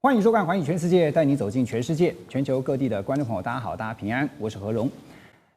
欢迎收看《环宇全世界》，带你走进全世界。全球各地的观众朋友，大家好，大家平安，我是何荣。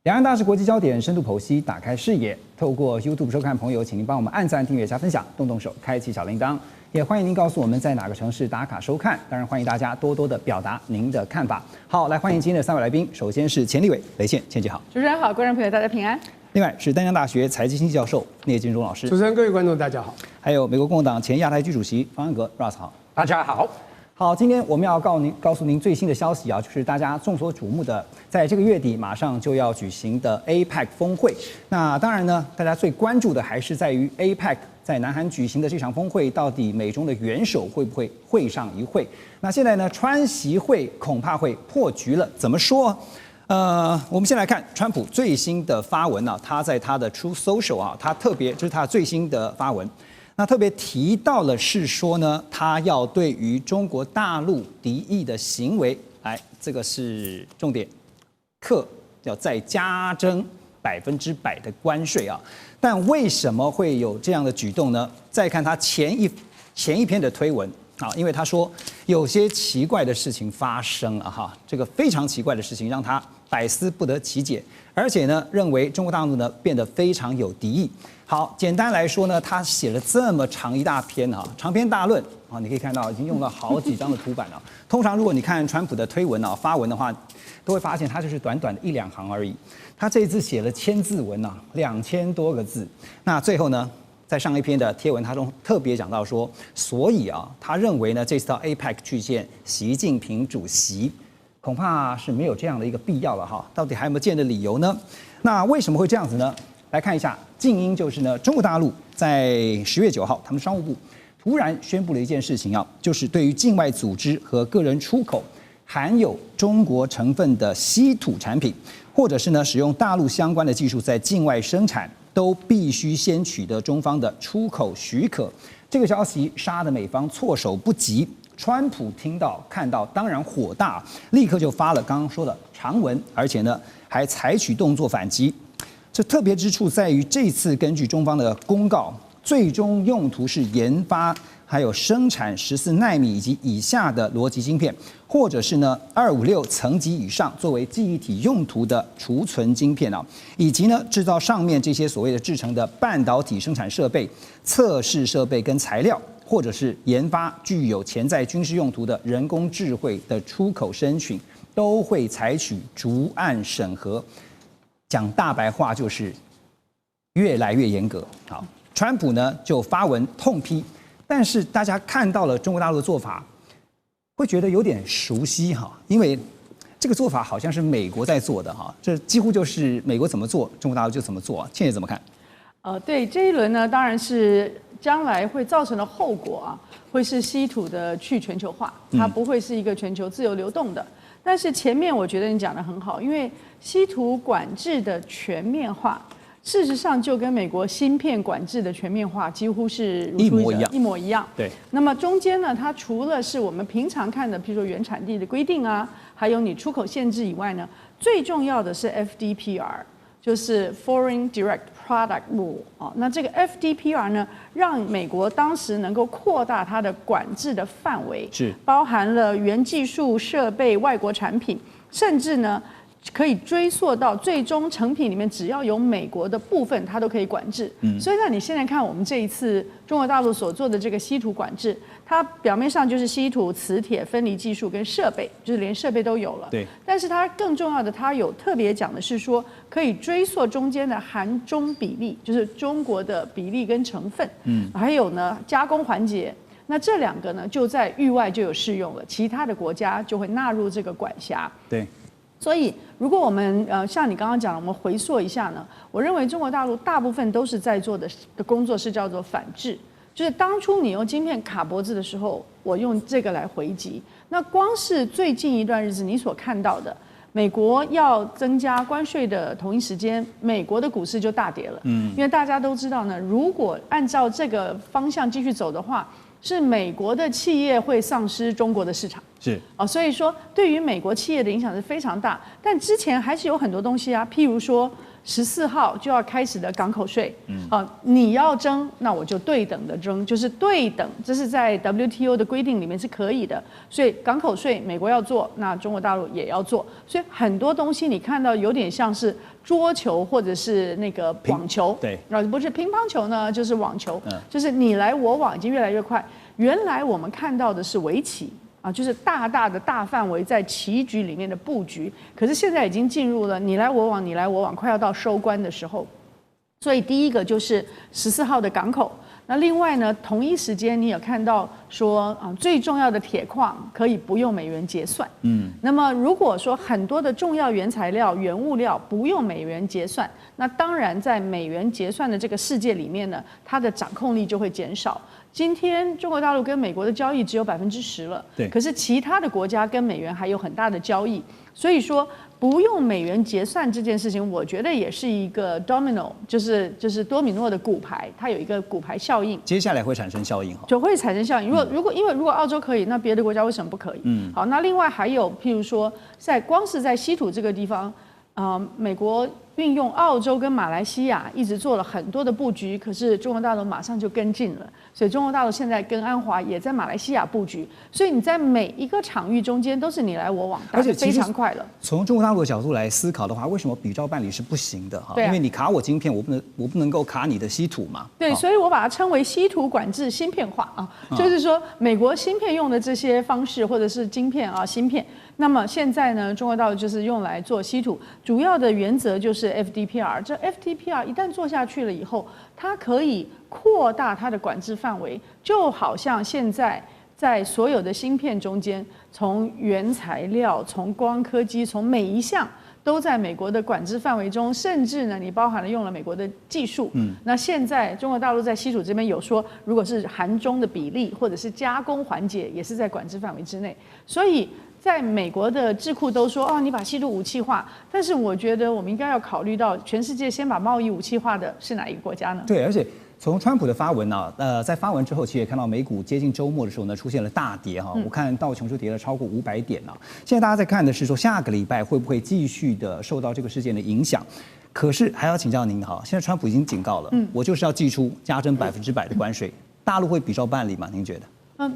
两岸大事国际焦点，深度剖析，打开视野。透过 YouTube 收看朋友，请您帮我们按赞、订阅、加分享，动动手，开启小铃铛。也欢迎您告诉我们在哪个城市打卡收看。当然，欢迎大家多多的表达您的看法。好，来欢迎今天的3位来宾。首先是钱立伟、雷宪，倩姐好。主持人好，观众朋友大家平安。另外是淡江大学财经经济教授聂金忠老师。主持人、各位观众大家好。还有美国共和党前亚太区主席方安格 Ross 好。大家好。好，今天我们要告诉您最新的消息啊，就是大家众所瞩目的，在这个月底马上就要举行的 APEC 峰会。那当然呢，大家最关注的还是在于 APEC 在南韩举行的这场峰会，到底美中的元首会不会会上一会？那现在呢，川习会恐怕会破局了。怎么说？我们先来看川普最新的发文啊，他在他的 Truth Social 啊，他特别就是他最新的发文。那特别提到了是说呢，他要对于中国大陆敌意的行为，这个是重点，要再加征100%的关税啊。但为什么会有这样的举动呢？再看他前一篇的推文啊，因为他说有些奇怪的事情发生了哈，这个非常奇怪的事情让他百思不得其解，而且呢，认为中国大陆呢变得非常有敌意。好，简单来说呢，他写了这么长一大篇啊，长篇大论啊，你可以看到已经用了好几张的图版了。通常如果你看川普的推文啊、发文的话，都会发现他就是短短的1、2行而已。他这一次写了1000字文啊，2000多个字。那最后呢，在上一篇的贴文，他中特别讲到说，所以啊，他认为呢，这次到 APEC 去见习近平主席，恐怕是没有这样的一个必要了哈。到底还有没有见的理由呢？那为什么会这样子呢？来看一下，近因就是呢，中国大陆在10月9号，他们商务部突然宣布了一件事情啊，就是对于境外组织和个人出口含有中国成分的稀土产品，或者是呢使用大陆相关的技术在境外生产，都必须先取得中方的出口许可。这个消息杀得美方措手不及。川普听到看到，当然火大，立刻就发了刚刚说的长文，而且呢还采取动作反击。这特别之处在于，这次根据中方的公告，最终用途是研发还有生产14奈米以及以下的逻辑晶片，或者是呢256层级以上作为记忆体用途的储存晶片啊，以及呢制造上面这些所谓的制成的半导体生产设备、测试设备跟材料，或者是研发具有潜在军事用途的人工智慧的出口申请，都会采取逐案审核。讲大白话就是越来越严格。好，川普呢就发文痛批，但是大家看到了中国大陆的做法，会觉得有点熟悉哈，因为这个做法好像是美国在做的哈，这几乎就是美国怎么做，中国大陆就怎么做。倩姐怎么看？对这一轮呢，当然是将来会造成的后果啊，会是稀土的去全球化，它不会是一个全球自由流动的。但是前面我觉得你讲得很好，因为稀土管制的全面化，事实上就跟美国芯片管制的全面化几乎是如出一模一样。对。那么中间呢，它除了是我们平常看的，譬如说原产地的规定啊，还有你出口限制以外呢，最重要的是 FDPR， 就是 Foreign Direct Product Rule 啊。那这个 FDPR 呢，让美国当时能够扩大它的管制的范围，是包含了原技术、设备、外国产品，甚至呢可以追溯到最终成品里面，只要有美国的部分，它都可以管制。所以呢，你现在看我们这一次中国大陆所做的这个稀土管制，它表面上就是稀土、磁铁分离技术跟设备，就是连设备都有了。对。但是它更重要的，它有特别讲的是说，可以追溯中间的含中比例，就是中国的比例跟成分。还有呢，加工环节。那这2个呢，就在域外就有适用了，其他的国家就会纳入这个管辖。对。所以，如果我们像你刚刚讲的，我们回溯一下呢，我认为中国大陆大部分都是在做的工作是叫做反制，就是当初你用晶片卡脖子的时候，我用这个来回击。那光是最近一段日子你所看到的，美国要增加关税的同一时间，美国的股市就大跌了。因为大家都知道呢，如果按照这个方向继续走的话，是美国的企业会丧失中国的市场。是所以说对于美国企业的影响是非常大。但之前还是有很多东西啊，譬如说14号就要开始的港口税，你要征，那我就对等的征，就是对等，这是在 WTO 的规定里面是可以的。所以港口税美国要做，那中国大陆也要做。所以很多东西你看到有点像是桌球或者是那个网球，对，不是乒乓球呢，就是网球，就是你来我往，已经越来越快。原来我们看到的是围棋。就是大大的大范围在棋局里面的布局，可是现在已经进入了你来我往，你来我往，快要到收官的时候。所以第一个就是14号的港口。那另外呢，同一时间你有看到说最重要的铁矿可以不用美元结算。那么如果说很多的重要原材料、原物料不用美元结算，那当然在美元结算的这个世界里面呢，它的掌控力就会减少。今天中国大陆跟美国的交易只有10%了，对，可是其他的国家跟美元还有很大的交易，所以说不用美元结算这件事情，我觉得也是一个 domino， 就是多米诺的骨牌，它有一个骨牌效应，接下来会产生效应哈，就会产生效应。如果澳洲可以，那别的国家为什么不可以？好，那另外还有譬如说，光是在稀土这个地方。美国运用澳洲跟马来西亚一直做了很多的布局，可是中国大陆马上就跟进了，所以中国大陆现在跟安华也在马来西亚布局，所以你在每一个场域中间都是你来我往，而且非常快了。从中国大陆的角度来思考的话，为什么比照办理是不行的哈？对啊，因为你卡我晶片，我不能够卡你的稀土嘛。对，所以我把它称为稀土管制芯片化啊，就是说美国芯片用的这些方式或者是晶片芯片。那么现在呢，中国大陆就是用来做稀土，主要的原则就是 FDPR。这 FDPR 一旦做下去了以后，它可以扩大它的管制范围，就好像现在在所有的芯片中间，从原材料、从光科技、从每一项都在美国的管制范围中，甚至呢，你包含了用了美国的技术。那现在中国大陆在稀土这边有说，如果是韩中的比例或者是加工环节，也是在管制范围之内，所以。在美国的智库都说你把稀土武器化，但是我觉得我们应该要考虑到全世界先把贸易武器化的是哪一个国家呢？对，而且从川普的发文在发文之后，其实也看到美股接近周末的时候呢，出现了大跌哈。我看道琼就跌了超过500点啊。现在大家在看的是说，下个礼拜会不会继续的受到这个事件的影响？可是还要请教您哈，现在川普已经警告了，我就是要祭出加征100%的关税，大陆会比照办理吗？您觉得？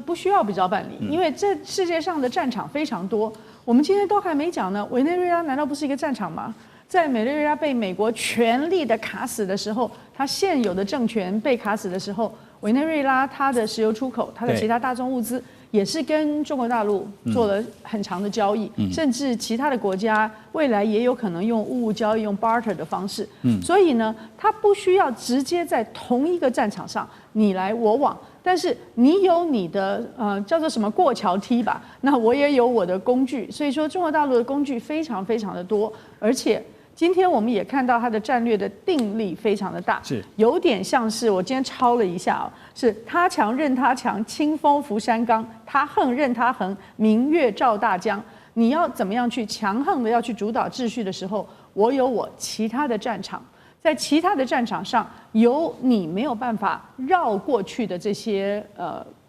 不需要比照办理，因为这世界上的战场非常多。我们今天都还没讲呢，委内瑞拉难道不是一个战场吗？在委内瑞拉被美国全力的卡死的时候，它现有的政权被卡死的时候，委内瑞拉它的石油出口、它的其他大宗物资也是跟中国大陆做了很长的交易，甚至其他的国家未来也有可能用物交易、用 barter 的方式。所以呢，它不需要直接在同一个战场上你来我往。但是你有你的叫做什么过桥梯吧，那我也有我的工具，所以说中国大陆的工具非常非常的多，而且今天我们也看到它的战略的定力非常的大，是有点像是我今天抄了一下是他强任他强，清风拂山岗，他横任他横，明月照大江。你要怎么样去强横的要去主导秩序的时候，我有我其他的战场。在其他的战场上，有你没有办法绕过去的这些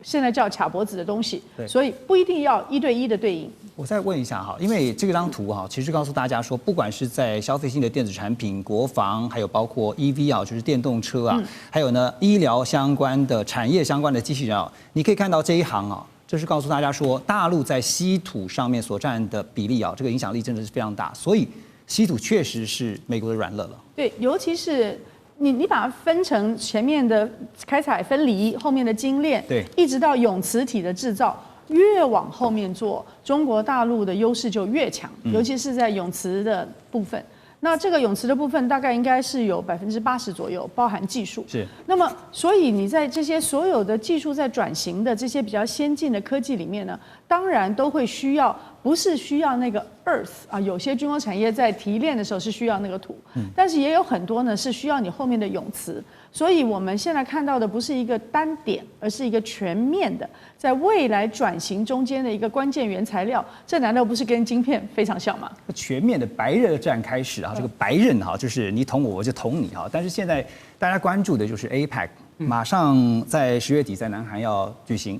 现在叫卡脖子的东西，所以不一定要1对1的对应。我再问一下哈，因为这张图哈，其实告诉大家说，不管是在消费性的电子产品、国防，还有包括 EV 就是电动车还有呢医疗相关的产业相关的机器人你可以看到这一行这是告诉大家说，大陆在稀土上面所占的比例这个影响力真的是非常大，所以稀土确实是美国的软肋了。对，尤其是你把它分成前面的开采分离，后面的精炼，对，一直到永磁体的制造，越往后面做，中国大陆的优势就越强，尤其是在永磁的部分。那这个永磁的部分大概应该是有80%左右，包含技术。是。那么，所以你在这些所有的技术在转型的这些比较先进的科技里面呢，当然都会需要，不是需要那个 earth 有些军工产业在提炼的时候是需要那个土，但是也有很多呢是需要你后面的永磁。所以我们现在看到的不是一个单点，而是一个全面的，在未来转型中间的一个关键原材料。这难道不是跟晶片非常像吗？全面的白刃战开始这个白刃就是你捅我，我就捅你但是现在大家关注的就是 APEC，马上在10月底在南韩要举行。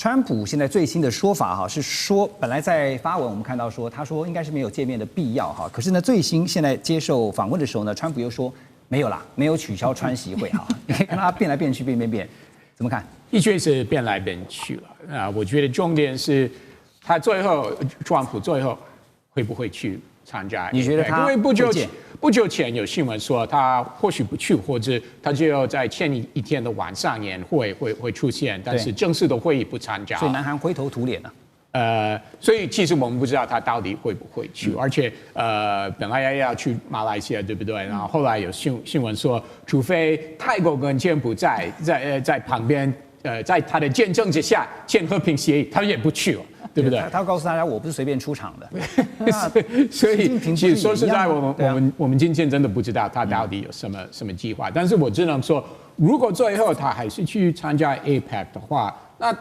川普现在最新的说法哈是说，本来在发文我们看到说，他说应该是没有见面的必要哈。可是呢，最新现在接受访问的时候呢，川普又说没有啦，没有取消川习会哈。你可以看到他变来变去，变，怎么看？的确是变来变去了啊。我觉得重点是他川普最后会不会去参加？你觉得他？因为不久前有新闻说他或许不去，或者他就要在前一天的晚上年会出现，但是正式的会议不参加。所以南韩灰头土脸了。所以其实我们不知道他到底会不会去，而且本来要去马来西亚，对不对？然后后来有新闻说，除非泰国跟柬埔寨在旁边，在他的见证之下签和平协议，他也不去了。对不对？他告诉大家，我不是随便出场的。所以，其实说实在，我们今天真的不知道他到底有什么计划。但是我只能说，如果最后他还是去参加 APEC 的话，那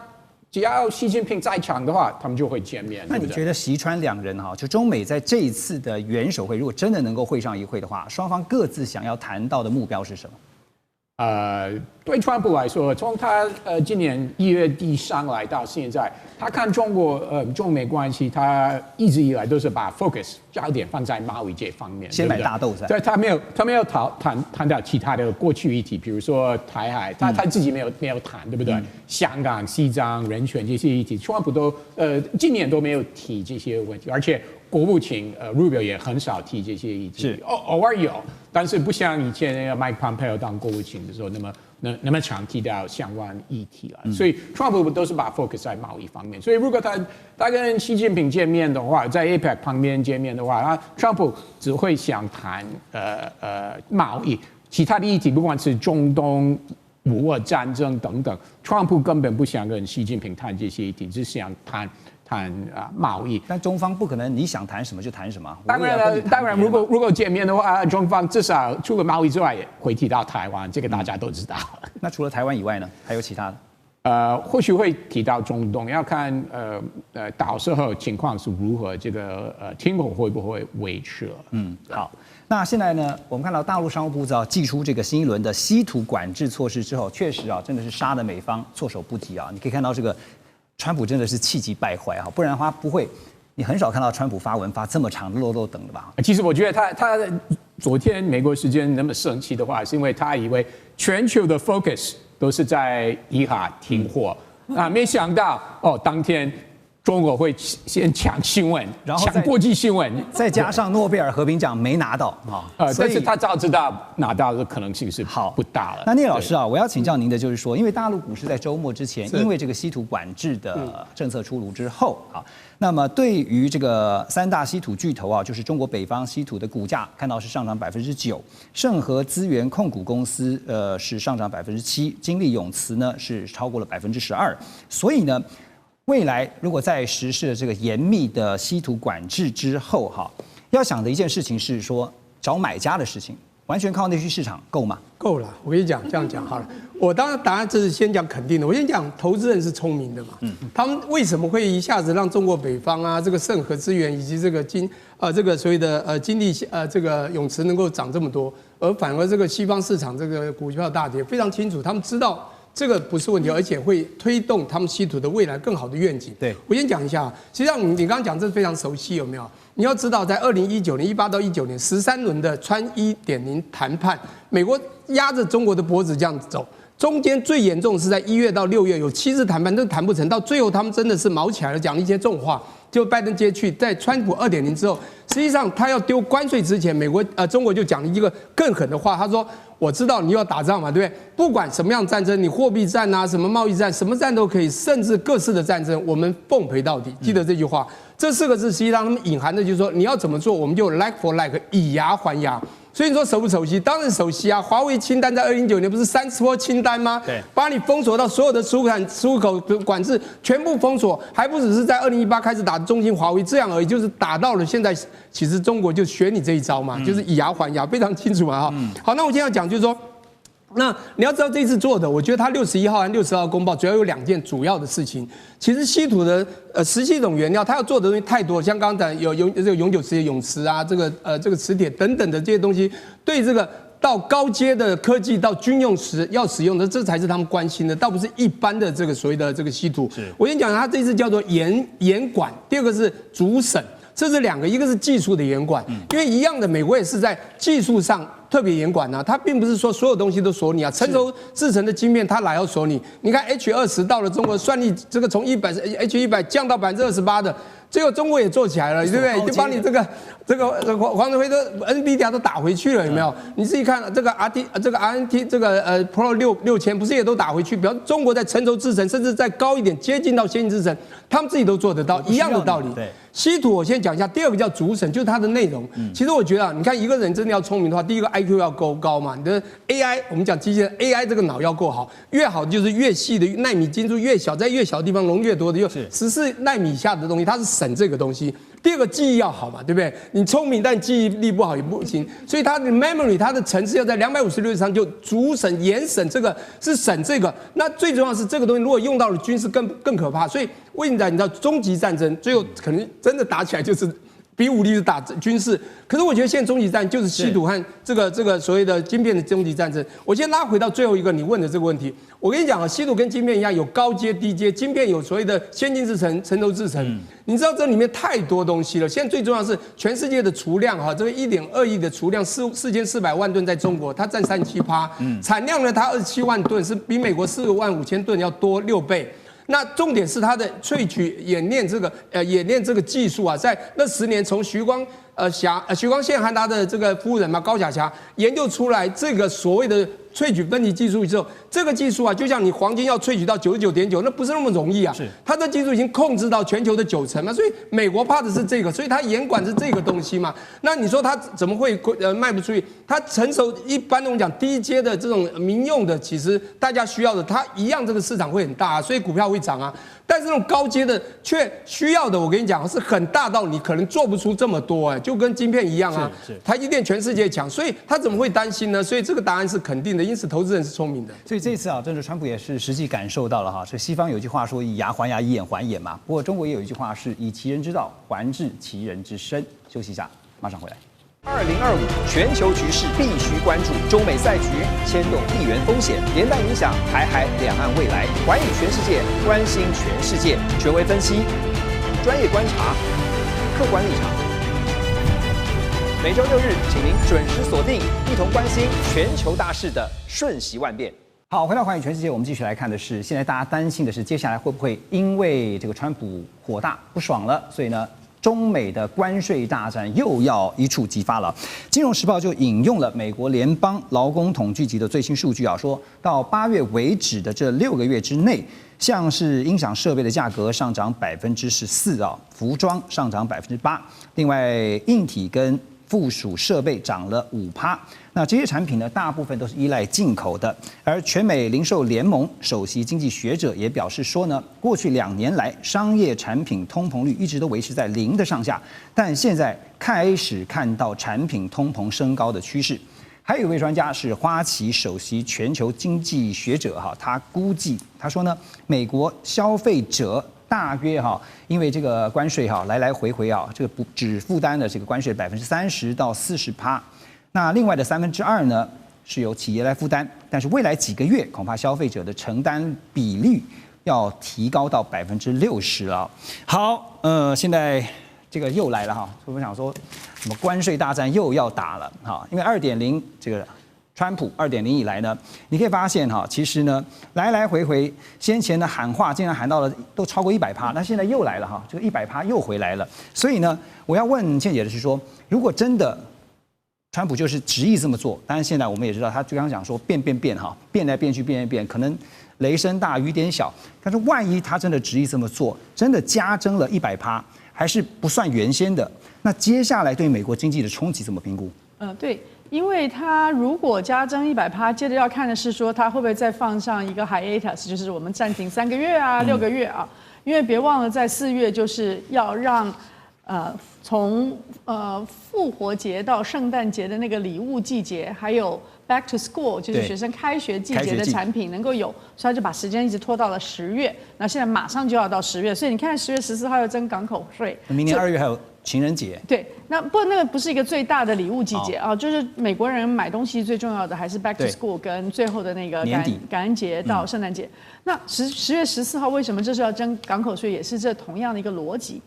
只要习近平在场的话，他们就会见面。那你觉得习川两人哈，就中美在这一次的元首会，如果真的能够会上一会的话，双方各自想要谈到的目标是什么？对川普来说，从他今年1月底上来到现在，他看中美关系，他一直以来都是把 focus 焦点放在贸易这方面，先买大豆噻。对，他没有谈到其他的过去议题，比如说台海，他自己没有谈，对不对？香港、西藏、人权这些议题，川普都今年都没有提这些问题，而且国务卿Rubio 也很少提这些议题，偶尔有，但是不像以前那个 Mike Pompeo 当国务卿的时候那么常提到相关议题了。所以川普都是把 focus 在贸易方面。所以如果他跟习近平见面的话，在 APEC 旁边见面的话，那川普只会想谈贸易，其他的议题不管是中东、乌俄战争等等，川普根本不想跟习近平谈这些议题，只想谈贸易。但中方不可能你想谈什么就谈什么。当然，如果见面的话，中方至少除了贸易之外，也会提到台湾，这个大家都知道。那除了台湾以外呢，还有其他的？或许会提到中东，要看到时候情况是如何，这个停火会不会维持了。好。那现在呢，我们看到大陆商务部寄出这个新一轮的稀土管制措施之后，确实真的是杀得美方措手不及啊！你可以看到这个川普真的是气急败坏啊，不然的话不会，你很少看到川普发文发这么长的漏等的吧？其实我觉得他昨天美国时间那么生气的话，是因为他以为全球的 focus 都是在伊哈停火没想到当天中国会先抢新闻，然后抢国际新闻，再加上诺贝尔和平奖没拿到但是他早知道拿到的可能性是不大了。那聂老师我要请教您的就是说，因为大陆股市在周末之前，因为这个稀土管制的政策出炉之后那么对于这个三大稀土巨头就是中国北方稀土的股价看到是上涨9%，盛和资源控股公司是上涨7%，金利永磁呢是超过了12%，所以呢。未来如果在实施了这个严密的稀土管制之后要想的一件事情是说找买家的事情，完全靠内需市场够吗？够了，我跟你讲，这样讲好了。我当然答案这是先讲肯定的，我先讲投资人是聪明的嘛。他们为什么会一下子让中国北方这个盛和资源以及这个这个所谓的金利这个永磁能够涨这么多，而反而这个西方市场这个股票大跌，非常清楚，他们知道。这个不是问题，而且会推动他们稀土的未来更好的愿景。对，我先讲一下，实际上你刚刚讲这非常熟悉，有没有？你要知道，在2019年18到19年13轮的川1.0谈判，美国压着中国的脖子这样子走，中间最严重是在1月到6月有7次谈判都谈不成，到最后他们真的是毛起来了，讲了一些重话。就拜登接去，在川普2.0之后，实际上他要丢关税之前，中国就讲了一个更狠的话，他说：“我知道你要打仗嘛，对不对？不管什么样战争，你货币战什么贸易战，什么战都可以，甚至各式的战争，我们奉陪到底。”记得这句话，这4个字实际上他们隐含的就是说，你要怎么做，我们就 like for like， 以牙还牙。所以你说熟不熟悉？当然熟悉啊！华为清单在2019年不是3波清单吗？对，把你封锁到所有的出口管制全部封锁，还不只是在2018开始打中兴、华为这样而已，就是打到了现在，其实中国就学你这一招嘛，就是以牙还牙，非常清楚嘛好，那我今天要讲就是说。那你要知道这次做的，我觉得它61号和60号公报主要有2件主要的事情。其实稀土的17种原料，它要做的东西太多，像刚才有这个永久磁铁、永磁这个磁铁等等的这些东西，对这个到高阶的科技到军用时要使用的，这才是他们关心的，倒不是一般的这个所谓的这个稀土。我先讲，它这次叫做严管，第二个是主审，这是两个，一个是技术的严管，因为一样的，美国也是在技术上特别严管啊，它并不是说所有东西都锁你啊，成熟制成的晶片它哪要锁你？你看 H20到了中国，算力这个从H100降到28%的。最后中国也做起来了，对不对？就帮你这个黄仁辉的 NVIDIA 都打回去了，有没有？你自己看这个 RNT 这个Pro 6000不是也都打回去？比方中国在成熟制程，甚至再高一点，接近到先进制程，他们自己都做得到，一样的道理。稀土我先讲一下，第二个叫主审，就是它的内容。其实我觉得啊，你看一个人真的要聪明的话，第一个 IQ 要够高嘛，你的 AI 我们讲机器人 AI 这个脑要够好，越好就是越细的奈米精度越小，在越小的地方容越多的，又14奈米以下的东西，它是省这个东西。第二个记忆要好嘛，对不对？你聪明但记忆力不好也不行，所以它的 memory 它的层次要在256以上，就主审严审这个是审这个。那最重要的是这个东西如果用到了军事更可怕，所以为什么你知道终极战争最后可能真的打起来就是比武力是打军事，可是我觉得现在终极战就是稀土和这个所谓的晶片的终极战争。我先拉回到最后一个你问的这个问题，我跟你讲啊，稀土跟晶片一样有高阶低阶，晶片有所谓的先进制程、成熟制程，你知道这里面太多东西了。现在最重要的是全世界的储量哈，这个1.2亿的储量4400万吨在中国，它占37%，产量呢它27万吨，是比美国4万5千吨要多6倍。那重点是它的萃取冶炼这个技术啊，在那10年从徐光宪和他的这个夫人嘛高霞霞研究出来这个所谓的萃取分离技术之后，这个技术啊，就像你黄金要萃取到99.9%，那不是那么容易啊。它的技术已经控制到全球的90%嘛，所以美国怕的是这个，所以它严管是这个东西嘛。那你说它怎么会卖不出去？它成熟一般我们讲低阶的这种民用的，其实大家需要的，它一样这个市场会很大啊，所以股票会涨啊。但是这种高阶的却需要的，我跟你讲是很大到你可能做不出这么多就跟晶片一样啊。台积电全世界强，所以他怎么会担心呢？所以这个答案是肯定的，因此投资人是聪明的。所以这次啊，真的川普也是实际感受到了哈，这西方有句话说以牙还牙，以眼还眼嘛。不过中国也有一句话是以其人之道还治其人之身。休息一下，马上回来。2025全球局势必须关注，中美赛局牵动地缘风险，连带影响台海两岸未来。环宇全世界，关心全世界，权威分析，专业观察，客观立场。每周6日，请您准时锁定，一同关心全球大事的瞬息万变。好，回到环宇全世界，我们继续来看的是，现在大家担心的是，接下来会不会因为这个川普火大不爽了，所以呢？中美的关税大战又要一触即发了。金融时报就引用了美国联邦劳工统计局的最新数据啊，说到8月为止的这6个月之内，像是音响设备的价格上涨14%啊，服装上涨8%，另外硬体跟附属设备涨了5%。那这些产品呢，大部分都是依赖进口的。而全美零售联盟首席经济学者也表示说呢，过去2年来，商业产品通膨率一直都维持在0的上下，但现在开始看到产品通膨升高的趋势。还有一位专家是花旗首席全球经济学者他估计他说呢，美国消费者大约因为这个关税来来回回这个只负担了这个关税30%到40%。那另外的2/3呢是由企业来负担，但是未来几个月恐怕消费者的承担比率要提高到60%了。好，现在这个又来了所以我想说，什么关税大战又要打了因为2.0这个川普2.0以来呢，你可以发现其实呢来来回回，先前的喊话竟然喊到了都超过100%，那现在又来了这个100%又回来了。所以呢，我要问倩姐的是说，如果真的川普就是执意这么做，当然现在我们也知道，他就刚刚讲说变来变去，可能雷声大雨点小。但是万一他真的执意这么做，真的加征了100%，还是不算原先的，那接下来对美国经济的冲击怎么评估？对，因为他如果加征100%，接着要看的是说他会不会再放上一个 hiatus， 就是我们暂停3个月啊、6个月啊，因为别忘了在4月就是要让。从复活节到圣诞节的那个礼物季节，还有 back to school， 就是学生开学季节的产品能够有，所以他就把时间一直拖到了10月。那现在马上就要到10月，所以你看10月14号要征港口税，明年2月还有情人节。对，那个不是一个最大的礼物季节啊，就是美国人买东西最重要的还是 back to school 跟最后的那个感恩节到圣诞节。那10月14号为什么这是要征港口税，也是这同样的一个逻辑。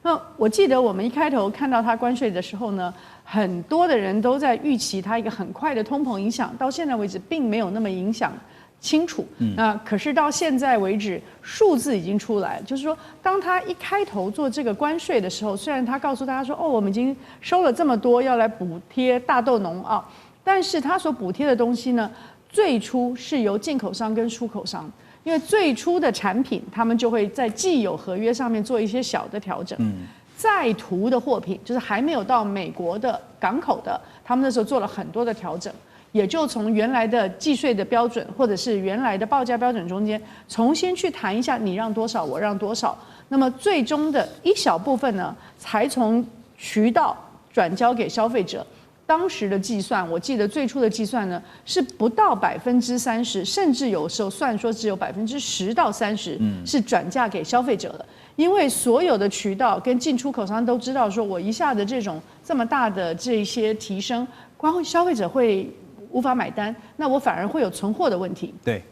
那我记得我们一开头看到它关税的时候呢，很多的人都在预期它一个很快的通膨影响，到现在为止并没有那么影响清楚。那可是到现在为止，数字已经出来，就是说，当他一开头做这个关税的时候，虽然他告诉大家说，我们已经收了这么多，要来补贴大豆农啊，但是他所补贴的东西呢，最初是由进口商跟出口商。因为最初的产品，他们就会在既有合约上面做一些小的调整。在途的货品，就是还没有到美国的港口的，他们那时候做了很多的调整，也就从原来的计税的标准或者是原来的报价标准中间重新去谈一下，你让多少，我让多少。那么最终的一小部分呢，才从渠道转交给消费者。当时的计算，我记得最初的计算呢是不到30%，甚至有时候算说只有10%到30%是转嫁给消费者的，因为所有的渠道跟进出口商都知道，说我一下的这种这么大的这些提升，光消费者会无法买单，那我反而会有存货的问题。对，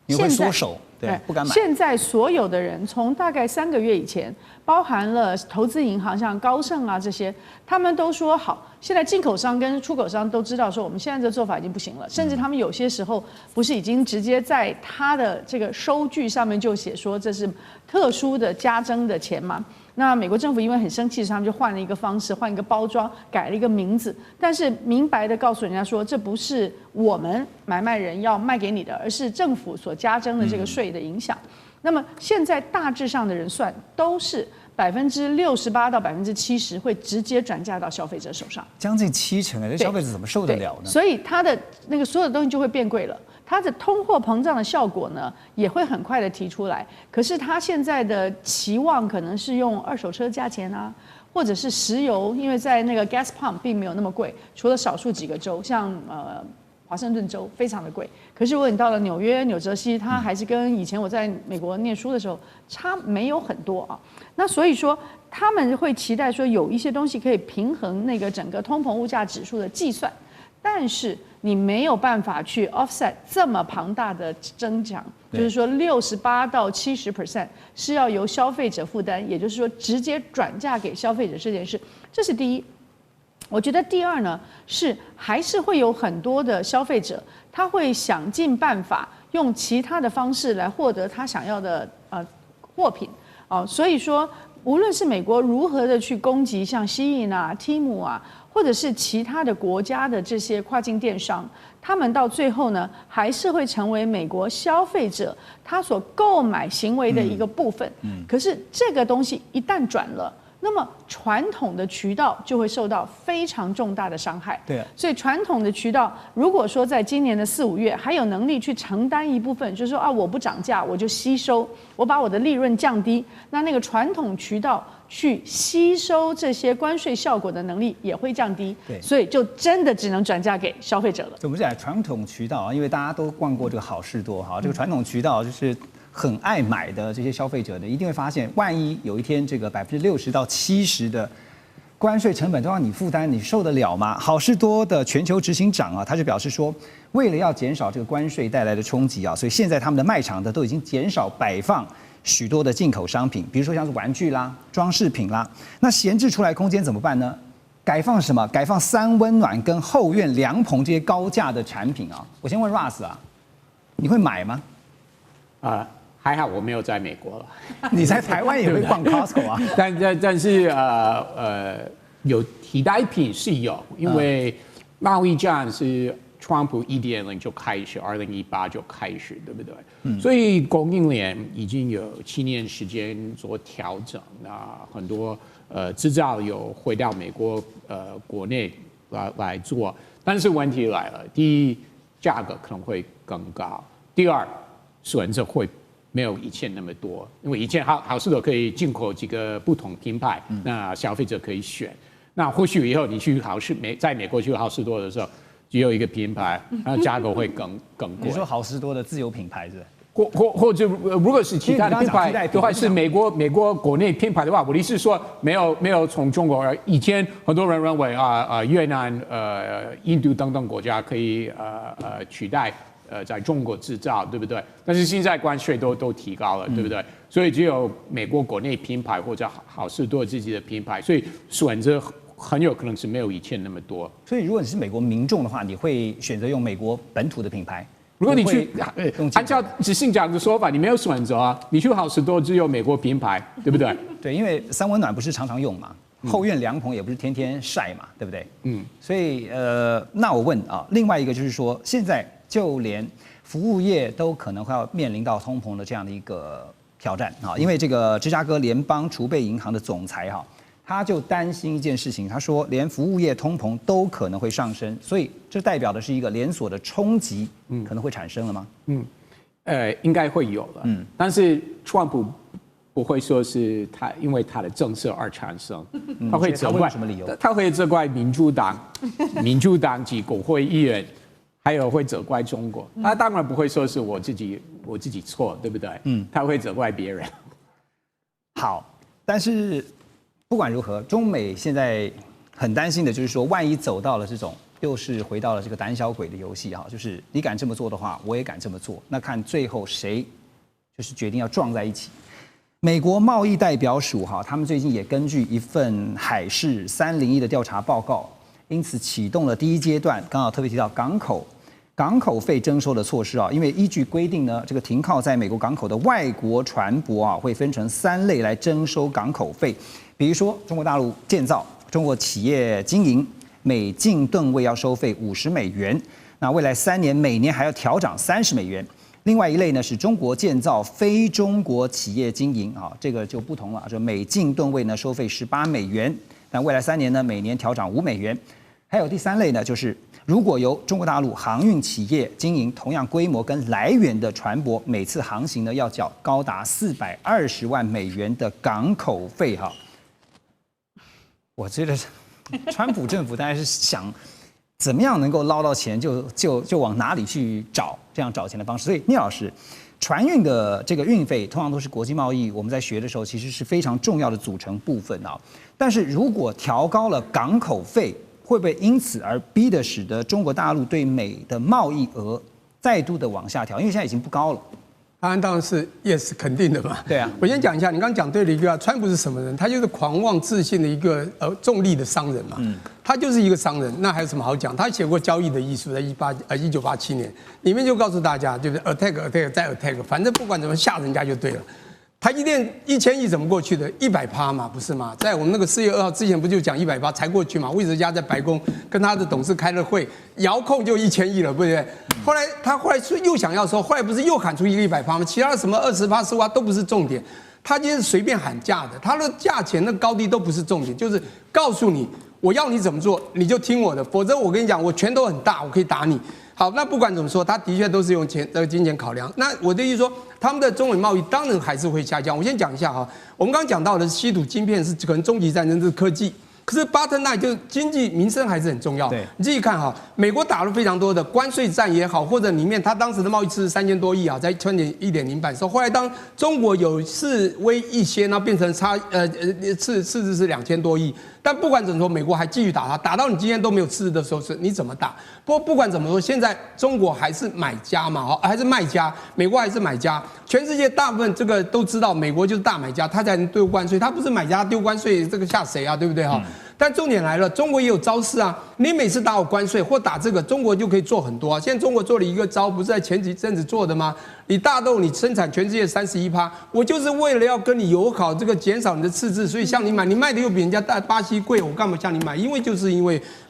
你会缩手，对，不敢买。现在所有的人从大概3个月以前，包含了投资银行像高盛啊这些，他们都说好。现在进口商跟出口商都知道说，我们现在这做法已经不行了，甚至他们有些时候不是已经直接在他的这个收据上面就写说这是特殊的加征的钱吗？那美国政府因为很生气，他们就换了一个方式，换一个包装，改了一个名字，但是明白的告诉人家说，这不是我们买卖人要卖给你的，而是政府所加征的这个税的影响。那么现在大致上的人算都是68%到70%会直接转嫁到消费者手上，将近70%，这消费者怎么受得了呢？所以它的那个所有的东西就会变贵了。它的通货膨胀的效果呢，也会很快的提出来。可是它现在的期望可能是用二手车价钱啊，或者是石油，因为在那个 gas pump 并没有那么贵，除了少数几个州，像华盛顿州非常的贵。可是如果你到了纽约、纽泽西，它还是跟以前我在美国念书的时候差没有很多啊。那所以说，他们会期待说有一些东西可以平衡那个整个通膨物价指数的计算，但是你没有办法去 offset 这么庞大的增长，就是说68%到70%是要由消费者负担，也就是说直接转嫁给消费者这件事，这是第一。我觉得第二呢，是还是会有很多的消费者，他会想尽办法用其他的方式来获得他想要的货品。所以说，无论是美国如何的去攻击像西印啊、Temu啊，或者是其他的国家的这些跨境电商，他们到最后呢，还是会成为美国消费者他所购买行为的一个部分。可是这个东西一旦转了，那么传统的渠道就会受到非常重大的伤害。对，所以传统的渠道，如果说在今年的4、5月还有能力去承担一部分，就是说我不涨价，我就吸收，我把我的利润降低，那个传统渠道去吸收这些关税效果的能力也会降低。对，所以就真的只能转嫁给消费者了。我们讲传统渠道啊，因为大家都逛过这个好事多哈，这个传统渠道就是很爱买的这些消费者呢，一定会发现，万一有一天这个60%到70%的关税成本都让你负担，你受得了吗？好事多的全球执行长啊，他就表示说，为了要减少这个关税带来的冲击啊，所以现在他们的卖场呢都已经减少摆放许多的进口商品，比如说像是玩具啦、装饰品啦，那闲置出来空间怎么办呢？改放什么？改放3温暖跟后院凉棚这些高价的产品啊。我先问 Russ 啊，你会买吗？还好我没有在美国了。你在台湾也会逛 Costco 啊？但是有替代品是有，因为贸易战是川普1.0就开始，2018就开始，对不对？所以供应链已经有7年时间做调整，那很多制造有回到美国国内来做，但是问题来了，第一，价格可能会更高；第二，选择会没有以前那么多，因为以前好事多可以进口几个不同品牌，那消费者可以选。那或许以后你去在美国去好事多的时候，只有一个品牌，然后价格会更贵。你说好事多的自有品牌是？或者如果是其他的品牌的话，是美国国内品牌的话，我的意思是说没有从中国。以前很多人认为越南、印度等等国家可以取代在中国制造，对不对？但是现在关税都提高了，对不对？所以只有美国国内品牌或者好事多自己的品牌，所以选择很有可能是没有以前那么多。所以如果你是美国民众的话，你会选择用美国本土的品牌？如果你去按照执行长的说法，你没有选择啊，你去好事多只有美国品牌，对不对？对，因为三温暖不是常常用嘛，后院凉棚也不是天天晒嘛，对不对？所以那我问啊，另外一个就是说，现在就连服务业都可能会要面临到通膨的这样的一个挑战啊，因为这个芝加哥联邦储备银行的总裁哈。他就担心一件事情，他说连服务业通膨都可能会上升，所以这代表的是一个连锁的冲击，可能会产生了吗？应该会有了，但是川普不会说是他因为他的政策而产生，他会责怪什么理由？他会责怪民主党及国会议员，还有会责怪中国。他当然不会说是我自己错，对不对？他会责怪别人。好，但是。不管如何，中美现在很担心的就是说，万一走到了这种，又是回到了这个胆小鬼的游戏哈，就是你敢这么做的话，我也敢这么做，那看最后谁就是决定要撞在一起。美国贸易代表署哈，他们最近也根据一份海事301的调查报告，因此启动了第一阶段，刚好特别提到港口费征收的措施啊，因为依据规定呢，这个停靠在美国港口的外国船舶啊，会分成3类来征收港口费。比如说，中国大陆建造、中国企业经营，每进吨位要收费50美元。那未来3年每年还要调涨30美元。另外一类呢是中国建造非中国企业经营啊，这个就不同了，就每进吨位呢收费18美元。但未来3年呢每年调涨5美元。还有第3类呢，就是如果由中国大陆航运企业经营同样规模跟来源的船舶，每次航行呢要缴高达420万美元的港口费哈。我觉得川普政府大概是想怎么样能够捞到钱就往哪里去找，这样找钱的方式。所以聂老师，船运的这个运费通常都是国际贸易我们在学的时候其实是非常重要的组成部分啊。但是如果调高了港口费，会不会因此而逼得使得中国大陆对美的贸易额再度的往下调？因为现在已经不高了。答案当然是 yes， 肯定的嘛。对啊，我先讲一下，你刚刚讲对了一个，川普是什么人？他就是狂妄自信的一个重利的商人嘛。他就是一个商人，那还有什么好讲？他写过《交易的艺术》，在1987年，里面就告诉大家，就是 attack 再 attack， 反正不管怎么吓人家就对了。台积电1000亿怎么过去的？100%嘛，不是吗？在我们那个4月2号之前不就讲100%才过去嘛？魏哲家在白宫跟他的董事开了会，遥控就1000亿了，对不对？后来他又想要说，后来不是又喊出一个100%吗？其他的什么20%、15%都不是重点，他今天是随便喊价的，他的价钱的高低都不是重点，就是告诉你我要你怎么做，你就听我的，否则我跟你讲，我拳头很大，我可以打你。好，那不管怎么说，他的确都是用金钱考量。那我的意思说，他们的中美贸易当然还是会下降。我先讲一下哈，我们刚刚讲到的稀土晶片是可能终极战争，这是科技。可是 bottom line 就是经济民生还是很重要。对，你自己看哈，美国打了非常多的关税战也好，或者里面他当时的贸易赤字3000多亿啊，在1.0版的时候，后来当中国有示威一些，那变成赤字是2000多亿。但不管怎么说，美国还继续打它，打到你今天都没有赤字的时候，是你怎么打？不管怎么说，现在中国还是买家嘛，还是卖家，美国还是买家。全世界大部分这个都知道，美国就是大买家，他才能丢关税，他不是买家丢关税，这个吓谁啊？对不对哈？但重点来了，中国也有招式啊！你每次打我关税或打这个，中国就可以做很多啊。现在中国做了一个招，不是在前几阵子做的吗？你大豆你生产全世界31%，我就是为了要跟你友好，这个减少你的赤字，所以向你买，你卖的又比人家巴西贵，我干嘛向你买？因为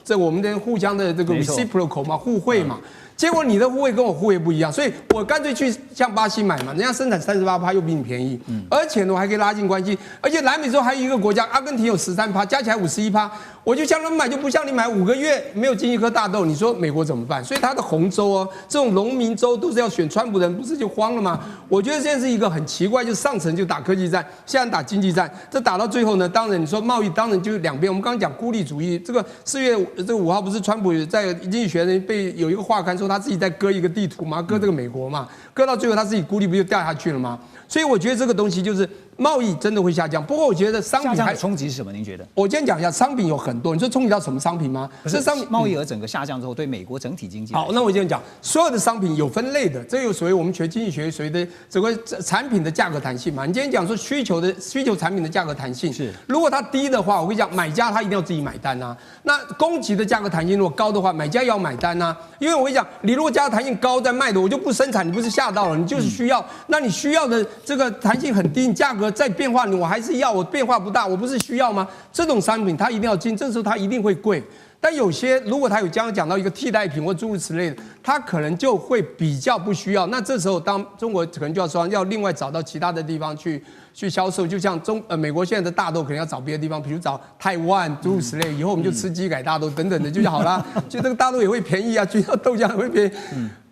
这我们的互相的这个 reciprocal 嘛，互惠嘛。结果你的护卫跟我护卫不一样，所以我干脆去向巴西买嘛，人家生产38%又比你便宜，而且呢我还可以拉近关系，而且南美洲还有一个国家，阿根廷有13%，加起来51%，我就向他们买，就不像你买5个月没有进一颗大豆，你说美国怎么办？所以他的红州哦，这种农民州都是要选川普的人，不是就慌了吗？我觉得现在是一个很奇怪，就是上层就打科技战，现在打经济战，这打到最后呢，当然你说贸易，当然就是两边。我们刚刚讲孤立主义，这个4月5号不是川普在经济学人被有一个画刊说他自己在割一个地图嘛，割这个美国嘛，割到最后他自己孤立不就掉下去了吗？所以我觉得这个东西就是贸易真的会下降。不过我觉得商品下降的冲击是什么？您觉得？我今天讲一下，商品有很多，你说冲击到什么商品吗？是商品贸易额整个下降之后，对美国整体经济。好，那我今天讲，所有的商品有分类的，这有所谓我们学经济学所谓的这个产品的价格弹性嘛。你今天讲说需求产品的价格弹性是，如果它低的话，我跟你讲，买家他一定要自己买单啊。那供给的价格弹性如果高的话，买家也要买单啊。因为我跟你讲，你如果价格弹性高在卖的，我就不生产，你不是吓到了，你就是需要。那你需要的这个弹性很低，你价格再变化，我还是要，我变化不大，我不是需要吗？这种商品它一定要进，这时候它一定会贵。但有些如果它有刚刚讲到一个替代品或诸如此类的，它可能就会比较不需要。那这时候当中国可能就要说要另外找到其他的地方去销售，就像美国现在的大豆可能要找别的地方，比如找台湾诸如此类，以后我们就吃基改大豆等等的就好啦。就这个大豆也会便宜啊，就像豆浆也会便宜，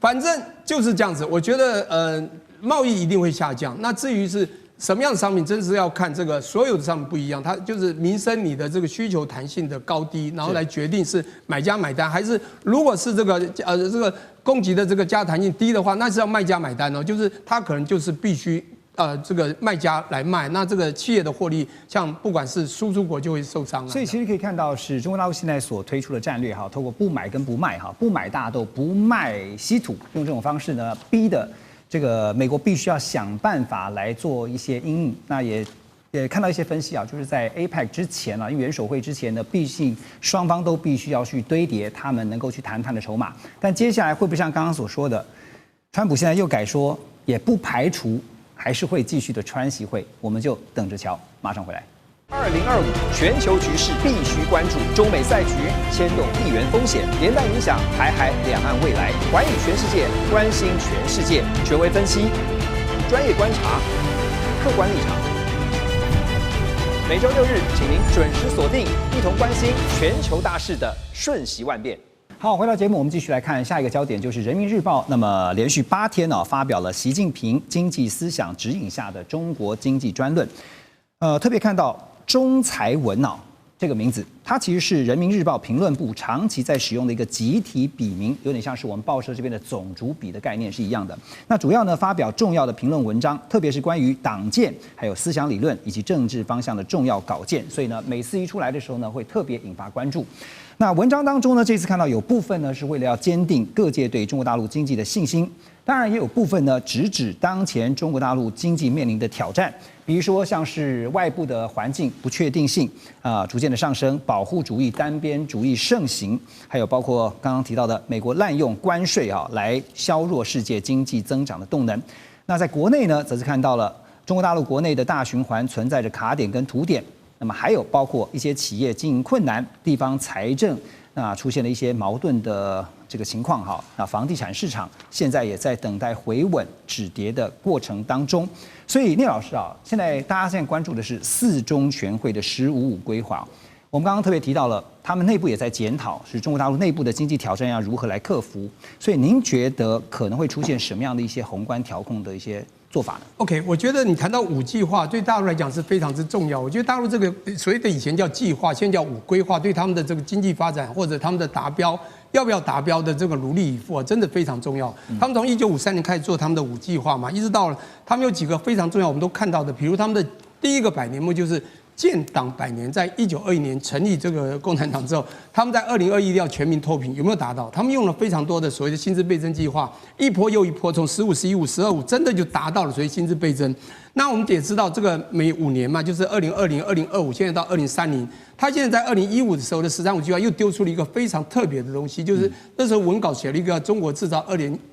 反正就是这样子。我觉得贸易一定会下降。那至于是什么样的商品，真是要看这个所有的商品不一样，它就是民生你的这个需求弹性的高低，然后来决定是买家买单，还是如果是这个供给的这个价弹性低的话，那是要卖家买单哦，就是它可能就是必须这个卖家来卖，那这个企业的获利，像不管是输出国就会受伤了。所以其实可以看到，是中国大陆现在所推出的战略哈，透过不买跟不卖哈，不买大豆，不卖稀土，用这种方式呢，逼的这个美国必须要想办法来做一些因应。那也看到一些分析啊，就是在 APEC 之前啊，因为元首会之前呢，毕竟双方都必须要去堆叠他们能够去谈判的筹码。但接下来会不会像刚刚所说的，川普现在又改说，也不排除还是会继续的川习会，我们就等着瞧。马上回来。2025全球局势必须关注，中美赛局牵动地缘风险，连带影响台海两岸未来。环宇全世界，关心全世界，权威分析，专业观察，客观立场。每周6日，请您准时锁定，一同关心全球大事的瞬息万变。好，回到节目，我们继续来看下一个焦点，就是《人民日报》那么连续8天呢，发表了习近平经济思想指引下的中国经济专论。特别看到中财文这个名字，它其实是人民日报评论部长期在使用的一个集体笔名，有点像是我们报社这边的总主笔的概念是一样的。那主要呢发表重要的评论文章，特别是关于党建、还有思想理论以及政治方向的重要稿件，所以呢每次一出来的时候呢，会特别引发关注。那文章当中呢，这次看到有部分呢是为了要坚定各界对中国大陆经济的信心，当然也有部分呢直指当前中国大陆经济面临的挑战，比如说像是外部的环境不确定性逐渐的上升，保护主义、单边主义盛行，还有包括刚刚提到的美国滥用关税来削弱世界经济增长的动能。那在国内呢，则是看到了中国大陆国内的大循环存在着卡点跟凸点。那么还有包括一些企业经营困难，地方财政出现了一些矛盾的这个情况那房地产市场现在也在等待回稳止跌的过程当中。所以聂老师现在大家现在关注的是4中全会的“15+5”规划。我们刚刚特别提到了，他们内部也在检讨，是中国大陆内部的经济挑战要如何来克服。所以您觉得可能会出现什么样的一些宏观调控的一些做法呢 ？OK， 我觉得你谈到5计划，对大陆来讲是非常之重要。我觉得大陆这个所谓的以前叫计划，现在叫5规划，对他们的这个经济发展或者他们的达标，要不要达标的这个努力以赴真的非常重要。他们从1953年开始做他们的5计划嘛，一直到了他们有几个非常重要，我们都看到的，比如他们的第一个100年目就是建党100年，在1921年成立这个共产党之后，他们在2021要全民脱贫，有没有达到？他们用了非常多的所谓的薪资倍增计划，一波又一波，从15、15、12、5，真的就达到了所谓薪资倍增。那我们也知道，这个每5年嘛，就是2020、2025，现在到2030，他现在在2015的时候的13+5计划又丢出了一个非常特别的东西，就是那时候文稿写了一个中国制造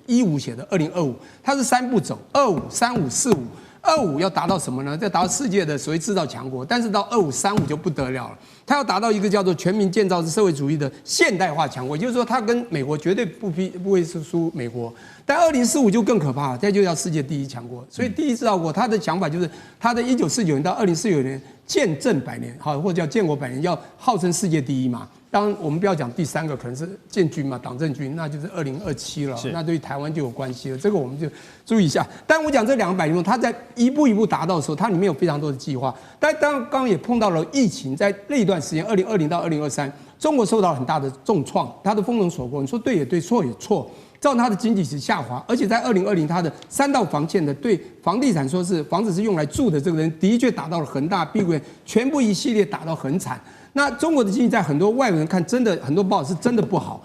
2015写的2025，它是3步走，25、35、45。25要达到什么呢？要达到世界的所谓制造强国，但是到2535就不得了了，它要达到一个叫做全民建造社会主义的现代化强国，也就是说，它跟美国绝对不会是输美国。但2045就更可怕了，它就要世界第一强国。所以第一制造国，他的想法就是他的1949年到2049年建政100年，好，或者叫建国100年，要号称世界第一嘛。当然，我们不要讲第3个，可能是建军嘛，党政军，那就是2027了，那对台湾就有关系了。这个我们就注意一下。但我讲这200年中，它在一步一步达到的时候，它里面有非常多的计划。但刚刚也碰到了疫情，在那一段时间，2020到2023，中国受到很大的重创，它的丰容所过，你说对也对，错也错。造成它的经济是下滑，而且在2020，它的3道防线的对房地产说是房子是用来住的，这个人的确打到了恒大、碧桂园，全部一系列打到很惨。那中国的经济在很多外人看，真的很多报道是真的不好，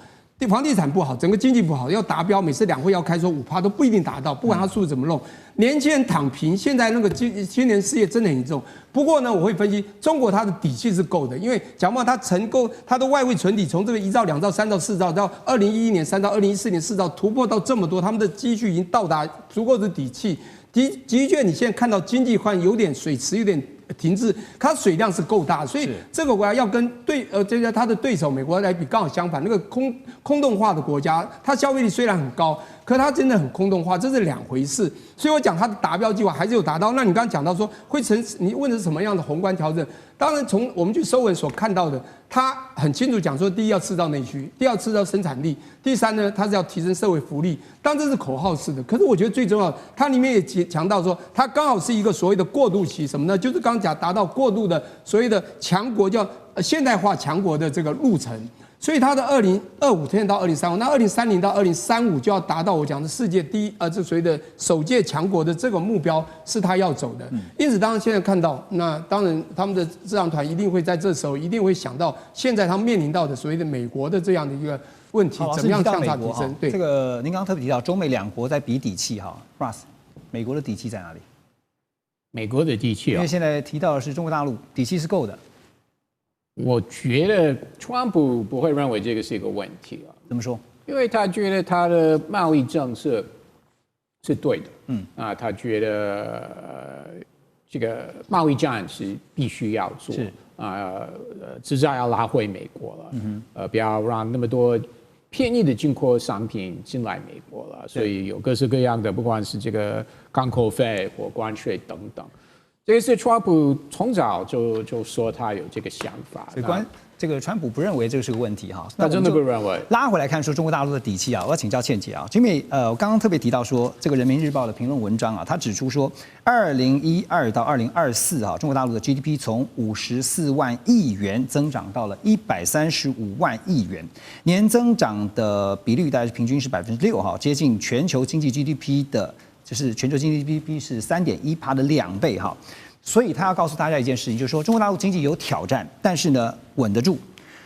房地产不好，整个经济不好，要达标，每次2会要开说5%都不一定达到，不管他数字怎么弄。年轻人躺平，现在那个青年失业真的很严重。不过呢，我会分析中国它的底气是够的，因为讲话它它的外汇存底从这个1兆、2兆、3兆、4兆到2011年3兆、2014年4兆突破到这么多，他们的积蓄已经到达足够的底气。的确，你现在看到经济换有点水池，有点停滞，它水量是够大，所以这个国家要跟它的对手美国来比，刚好相反。那个空洞化的国家，它消费力虽然很高，可它真的很空洞化，这是2回事。所以我讲它的达标计划还是有达到。那你刚刚讲到说你问的是什么样的宏观调整？当然，从我们去收尾所看到的，它很清楚讲说，第一要制造内需，第二要制造生产力，第3呢，它是要提升社会福利。当然这是口号式的，可是我觉得最重要，它里面也强调说，它刚好是一个所谓的过渡期，什么呢？就是刚刚讲达到过渡的所谓的强国叫现代化强国的这个路程。所以它的2025推到2035，那2030到2035就要达到我讲的世界第一，这所谓的首届强国的这个目标是他要走的。因此，当然现在看到，那当然他们的智囊团一定会在这时候一定会想到，现在他们面临到的所谓的美国的这样的一个问题，怎么样向它提升？对，这个您刚刚特别提到中美2国在比底气哈 ，Russ， 美国的底气在哪里？美国的底气因为现在提到的是中国大陆底气是够的。我觉得川普不会认为这个是一个问题啊。怎么说？因为他觉得他的贸易政策是对的，他觉得这个贸易战是必须要做，制造要拉回美国了，不要让那么多便宜的进口商品进来美国了，所以有各式各样的，不管是这个港口费或关税等等。这个是川普从早就说他有这个想法，这个川普不认为这个是个问题哈，他真的不认为。拉回来看说中国大陆的底气啊，我要请教倩姐啊，因为我刚刚特别提到说这个人民日报的评论文章啊，他指出说2012到2024啊，中国大陆的 GDP 从54万亿元增长到了135万亿元，年增长的比率大概是平均是6%哈，接近全球经济 GDP 的。就是全球经济 GDP 是3.1%的2倍哈，所以他要告诉大家一件事情，就是说中国大陆经济有挑战，但是呢稳得住。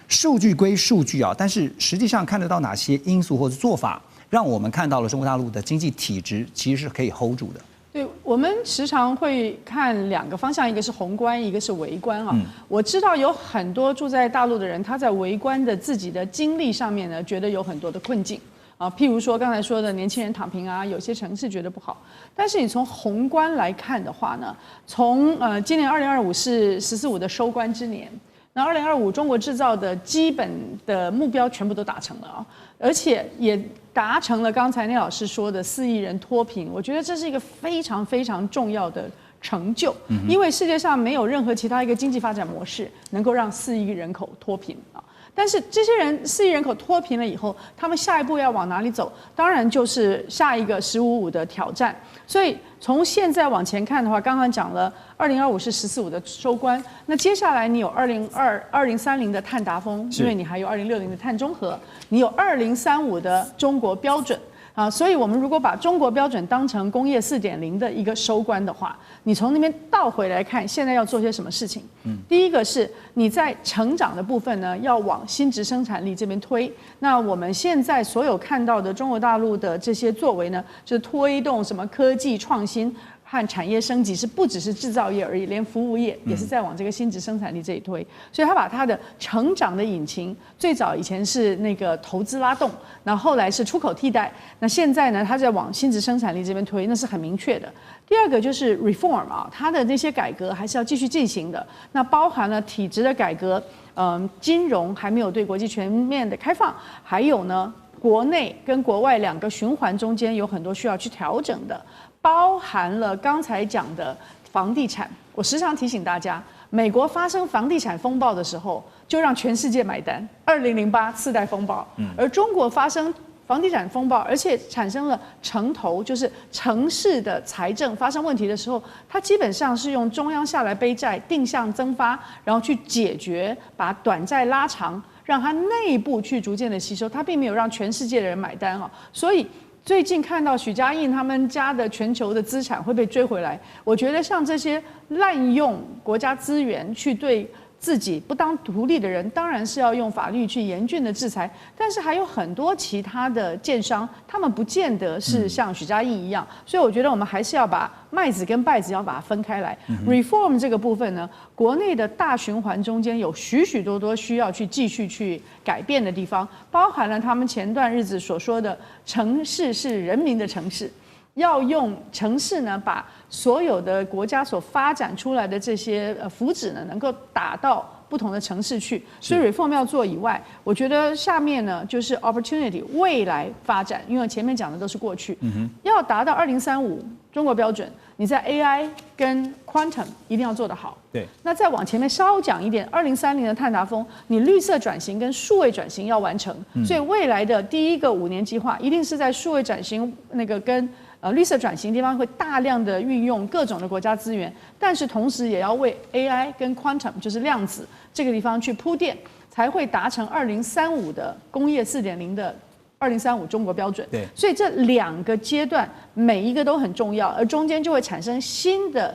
数据归数据啊，但是实际上看得到哪些因素或者做法，让我们看到了中国大陆的经济体质其实是可以 hold 住的。对，我们时常会看2个方向，一个是宏观，一个是微观啊。我知道有很多住在大陆的人，他在微观的自己的经历上面呢，觉得有很多的困境。譬如说刚才说的年轻人躺平啊，有些城市觉得不好。但是你从宏观来看的话呢，从今年2025是“14+5”的收官之年，那2025中国制造的基本的目标全部都达成了啊，而且也达成了刚才聂老师说的4亿人脱贫。我觉得这是一个非常非常重要的成就，因为世界上没有任何其他一个经济发展模式能够让4亿人口脱贫啊。但是这些人4亿人口脱贫了以后，他们下一步要往哪里走？当然就是下一个15+5的挑战。所以从现在往前看的话，刚刚讲了2025是14+5的收官，那接下来你有2030的碳达峰，因为你还有2060的碳中和，你有2035的中国标准。所以我们如果把中国标准当成工业4.0的一个收官的话，你从那边倒回来看，现在要做些什么事情？第一个是你在成长的部分呢，要往新质生产力这边推。那我们现在所有看到的中国大陆的这些作为呢，就是推动什么科技创新和产业升级，是不只是制造业而已，连服务业也是在往这个新质生产力这里推。所以他把他的成长的引擎，最早以前是那个投资拉动，然后后来是出口替代，那现在呢，他在往新质生产力这边推，那是很明确的。第二个就是 reform 啊，它的那些改革还是要继续进行的。那包含了体制的改革，金融还没有对国际全面的开放，还有呢，国内跟国外两个循环中间有很多需要去调整的，包含了刚才讲的房地产。我时常提醒大家，美国发生房地产风暴的时候，就让全世界买单。2008次贷风暴，而中国发生房地产风暴，而且产生了城投，就是城市的财政发生问题的时候，它基本上是用中央下来背债，定向增发，然后去解决，把短债拉长，让它内部去逐渐的吸收，它并没有让全世界的人买单哦。所以最近看到许家印他们家的全球的资产会被追回来，我觉得像这些滥用国家资源去对自己不当独立的人，当然是要用法律去严峻的制裁，但是还有很多其他的建商，他们不见得是像许家印一样，所以我觉得我们还是要把麦子跟稗子要把它分开来。reform 这个部分呢，国内的大循环中间有许许多多需要去继续去改变的地方，包含了他们前段日子所说的城市是人民的城市。要用城市呢，把所有的国家所发展出来的这些福祉呢，能够打到不同的城市去。所以 reform 要做以外，我觉得下面呢就是 opportunity 未来发展，因为前面讲的都是过去，要达到2035中国标准，你在 AI 跟 quantum 一定要做得好。对，那再往前面稍讲一点，2030的碳达峰，你绿色转型跟数位转型要完成，所以未来的第一个5年计划一定是在数位转型那个跟绿色转型地方会大量的运用各种的国家资源，但是同时也要为 AI 跟 quantum 就是量子这个地方去铺垫，才会达成2035的工业4.0的2035中国标准。对，所以这2个阶段每一个都很重要，而中间就会产生新的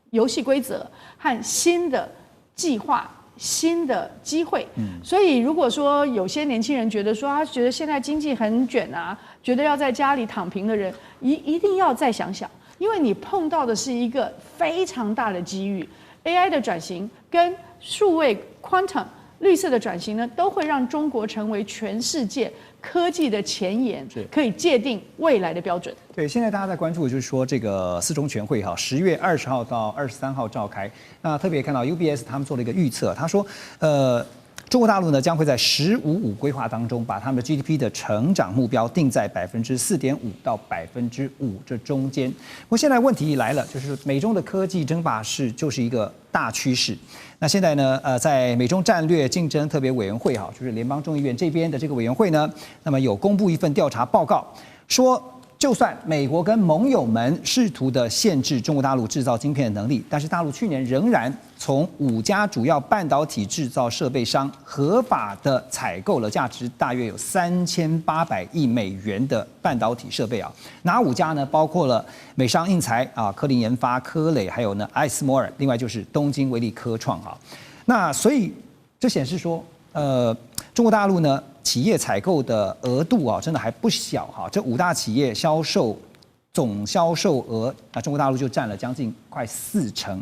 游戏规则和新的计划。新的机会，所以如果说有些年轻人觉得说他觉得现在经济很卷啊，觉得要在家里躺平的人，一定要再想想，因为你碰到的是一个非常大的机遇 ，AI 的转型跟数位 quantum 绿色的转型呢，都会让中国成为全世界科技的前沿，可以界定未来的标准。对，现在大家在关注的就是说这个4中全会哈，10月20号到23号召开。那特别看到 UBS 他们做了一个预测，他说，中国大陆呢将会在“15+5”规划当中，把他们的 GDP 的成长目标定在4.5%到5%这中间。不过现在问题来了，就是美中的科技争霸是就是一个大趋势。那现在呢，在美中战略竞争特别委员会哈，就是联邦众议院这边的这个委员会呢，那么有公布一份调查报告，说就算美国跟盟友们试图的限制中国大陆制造晶片的能力，但是大陆去年仍然从5家主要半导体制造设备商合法的采购了价值大约有3800亿美元的半导体设备啊。哪5家呢？包括了美商印材啊、科林研发、科磊，还有呢艾斯摩尔，另外就是东京威力科创啊。那所以这显示说，中国大陆呢企业采购的额度啊，真的还不小哈。这5大企业总销售额，那中国大陆就占了将近快40%。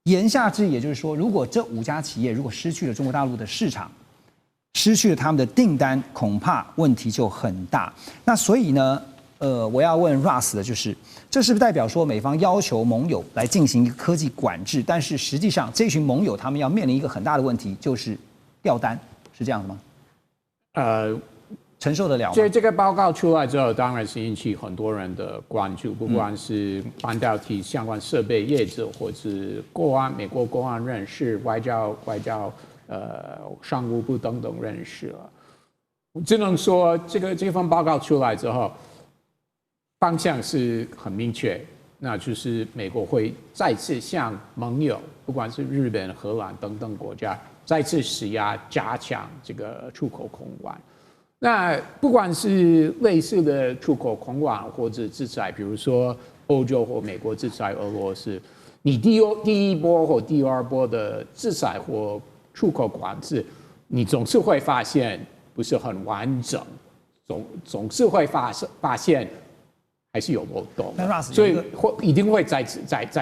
言下之意，也就是说，如果这5家企业如果失去了中国大陆的市场，失去了他们的订单，恐怕问题就很大。那所以呢，我要问 Russ 的就是，这是不是代表说美方要求盟友来进行一个科技管制？但是实际上，这群盟友他们要面临一个很大的问题，就是掉单，是这样的吗？承受得了吗？这个报告出来之后，当然是引起很多人的关注，不管是半导体相关设备业者，或是美国公安人士、外交、商务部等等人士了。只能说，这份报告出来之后，方向是很明确，那就是美国会再次向盟友，不管是日本、荷兰等等国家，再次施压，加强这个出口控管。那不管是类似的出口控管或者制裁，比如说欧洲或美国制裁俄罗斯，你第一波或第2波的制裁或出口管制，你总是会发现不是很完整，总是会发现还是有漏洞，所以一定会再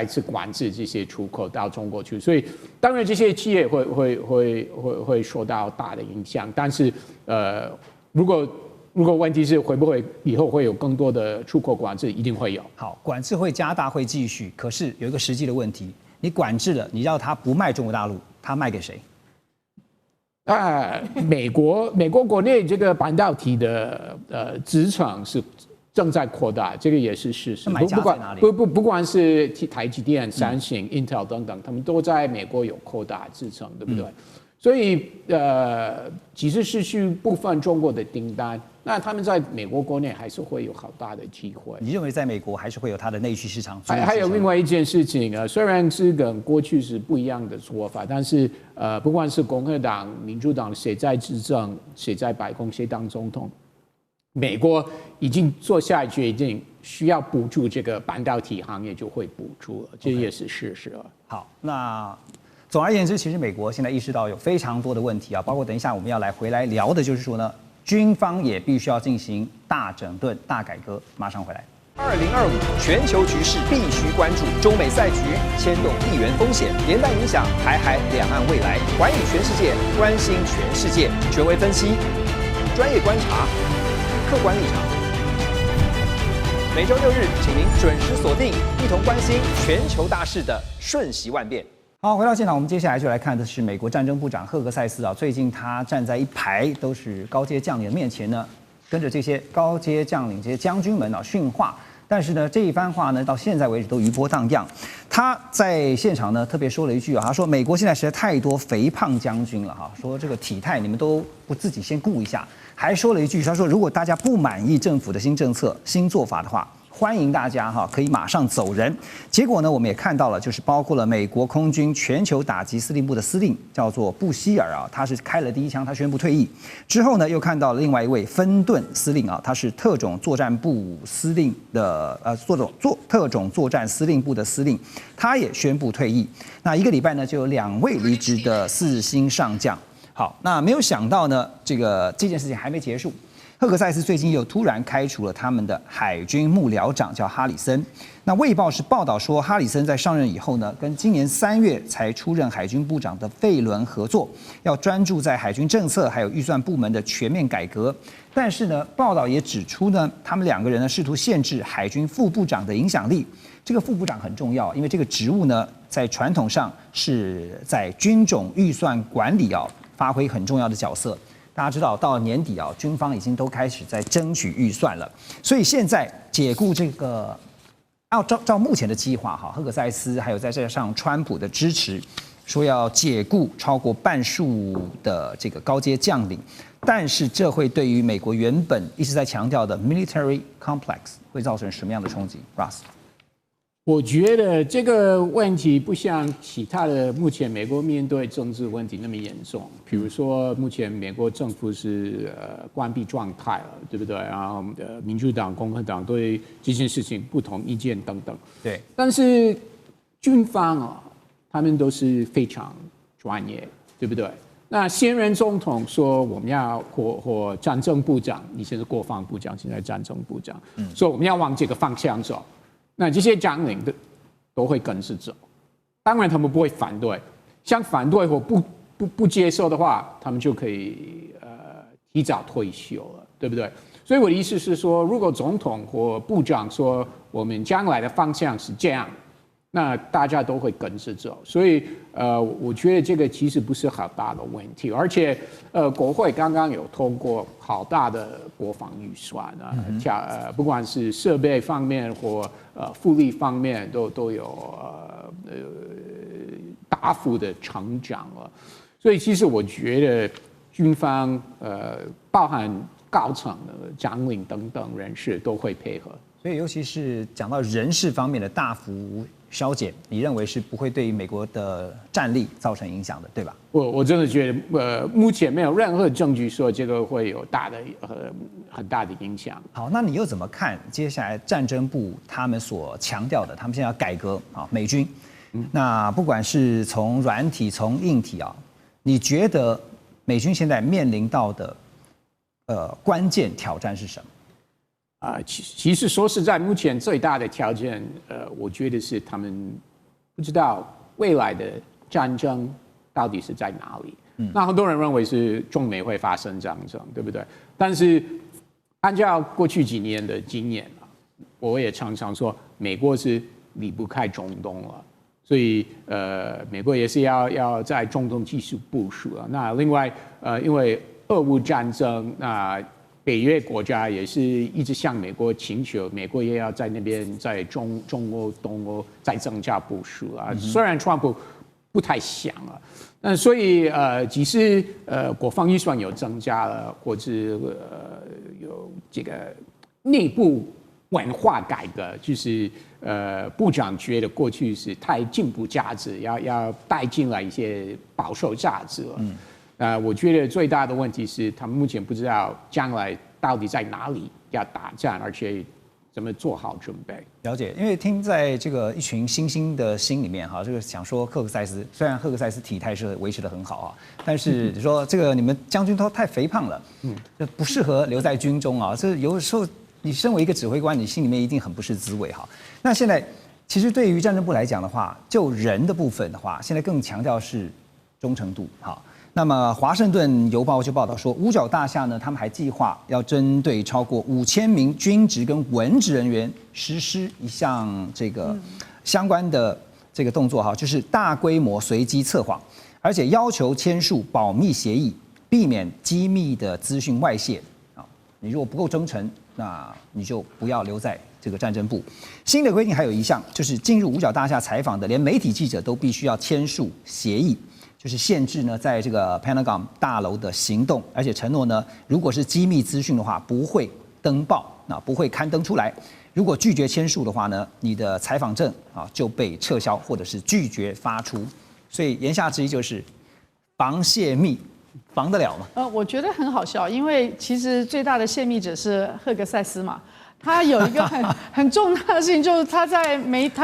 次管制这些出口到中国去。所以当然这些企业会受到大的影响，但是如果如果问题是会不会以后会有更多的出口管制，一定会有。好，管制会加大，会继续。可是有一个实际的问题，你管制了，你要它不卖中国大陆，它卖给谁？美国国内这个半导体的资产是正在扩大，这个也是事实。买家在哪里？不管是台积电、三星、Intel 等等，他们都在美国有扩大制程，对不对？所以即使失去部分中国的订单，那他们在美国国内还是会有好大的机会。你认为在美国还是会有它的内需市场？还有另外一件事情虽然是跟过去是不一样的说法，但是不管是共和党、民主党谁在执政，谁在白宫，谁当总统，美国已经做下决定，需要补助这个半导体行业就会补助了，这也是事实了。好，那总而言之，其实美国现在意识到有非常多的问题啊，包括等一下我们要回来聊的就是说呢，军方也必须要进行大整顿、大改革。马上回来。2025全球局势必须关注，中美赛局牵动地缘风险，连带影响台海两岸未来。环宇全世界，关心全世界，权威分析，专业观察，客观立场。每周6日，请您准时锁定，一同关心全球大事的瞬息万变。好，回到现场，我们接下来就来看的是美国战争部长赫格塞斯啊。最近他站在一排都是高阶将领的面前呢，跟着这些高阶将领、这些将军们训话。但是呢，这一番话呢，到现在为止都余波荡漾。他在现场呢特别说了一句啊，他说美国现在实在太多肥胖将军了哈，说这个体态你们都不自己先顾一下。还说了一句，他说如果大家不满意政府的新政策、新做法的话，欢迎大家可以马上走人。结果呢，我们也看到了，就是包括了美国空军全球打击司令部的司令叫做布希尔啊，他是开了第一枪，他宣布退役。之后呢，又看到了另外一位芬顿司令啊，他是特种作战部司令的特种作战司令部的司令，他也宣布退役。那一个礼拜呢，就有2位离职的4星上将。好，那没有想到呢，这件事情还没结束。赫格塞斯最近又突然开除了他们的海军幕僚长，叫哈里森。那《卫报》是报道说，哈里森在上任以后呢，跟今年3月才出任海军部长的费伦合作，要专注在海军政策还有预算部门的全面改革。但是呢，报道也指出呢，他们2个人呢试图限制海军副部长的影响力。这个副部长很重要，因为这个职务呢，在传统上是在军种预算管理发挥很重要的角色。大家知道，到了年底军方已经都开始在争取预算了，所以现在解雇这个，照目前的计划赫格塞斯还有再加上川普的支持，说要解雇超过半数的这个高阶将领，但是这会对于美国原本一直在强调的 military complex 会造成什么样的冲击 ？Ross？我觉得这个问题不像其他的目前美国面对政治问题那么严重。比如说，目前美国政府是关闭状态了，对不对？然后民主党、共和党对这件事情不同意见等等。对。但是军方他们都是非常专业，对不对？那现任总统说我们要或战争部长，以前是国防部长，现在战争部长，说我们要往这个方向走。那这些将领都会跟着走，当然他们不会反对，像反对或不接受的话，他们就可以提早退休了，对不对？所以我的意思是说，如果总统或部长说我们将来的方向是这样，那大家都会跟着走。所以我觉得这个其实不是好大的问题，而且国会刚刚有通过好大的国防预算啊，不管是设备方面或福利方面都有大幅的成长了。所以其实我觉得军方包含高层的将领等等人士都会配合。所以尤其是讲到人事方面的大幅削减，你认为是不会对于美国的战力造成影响的，对吧？我真的觉得，目前没有任何证据说这个会有很大的影响。好，那你又怎么看接下来战争部他们所强调的，他们现在要改革美军？那不管是从软体从硬体你觉得美军现在面临到的关键挑战是什么？其实说实在，目前最大的条件，我觉得是他们不知道未来的战争到底是在哪里。那很多人认为是中美会发生战争，对不对？但是按照过去几年的经验啊，我也常常说，美国是离不开中东了，所以美国也是要在中东继续部署了。那另外因为俄乌战争，那北约国家也是一直向美国请求，美国也要在那边在中欧、东欧再增加部署啊。虽然川普不太想啊，那所以即使国防预算有增加了，或者有这个内部文化改革，就是部长觉得过去是太进步价值，要带进来一些保守价值了。我觉得最大的问题是，他们目前不知道将来到底在哪里要打仗，而且怎么做好准备。了解，因为听在这个一群新兴的心里面哈，这个想说赫克塞斯，虽然赫克塞斯体态是维持得很好啊，但是你说这个你们将军都太肥胖了，这不适合留在军中啊。这有时候你身为一个指挥官，你心里面一定很不是滋味哈。那现在其实对于战争部来讲的话，就人的部分的话，现在更强调是忠诚度哈。那么《华盛顿邮报》就报道说，五角大厦呢，他们还计划要针对超过5000名军职跟文职人员实施一项这个相关的这个动作哈，就是大规模随机测谎，而且要求签署保密协议，避免机密的资讯外泄啊。你如果不够忠诚，那你就不要留在这个战争部。新的规定还有一项，就是进入五角大厦采访的，连媒体记者都必须要签署协议。就是限制呢，在这个 Pentagon 大楼的行动，而且承诺呢，如果是机密资讯的话，不会登报，不会刊登出来。如果拒绝签署的话呢，你的采访证就被撤销，或者是拒绝发出。所以言下之意就是防泄密，防得了吗？我觉得很好笑，因为其实最大的泄密者是赫格塞斯嘛。他有一个很重大的事情，就是他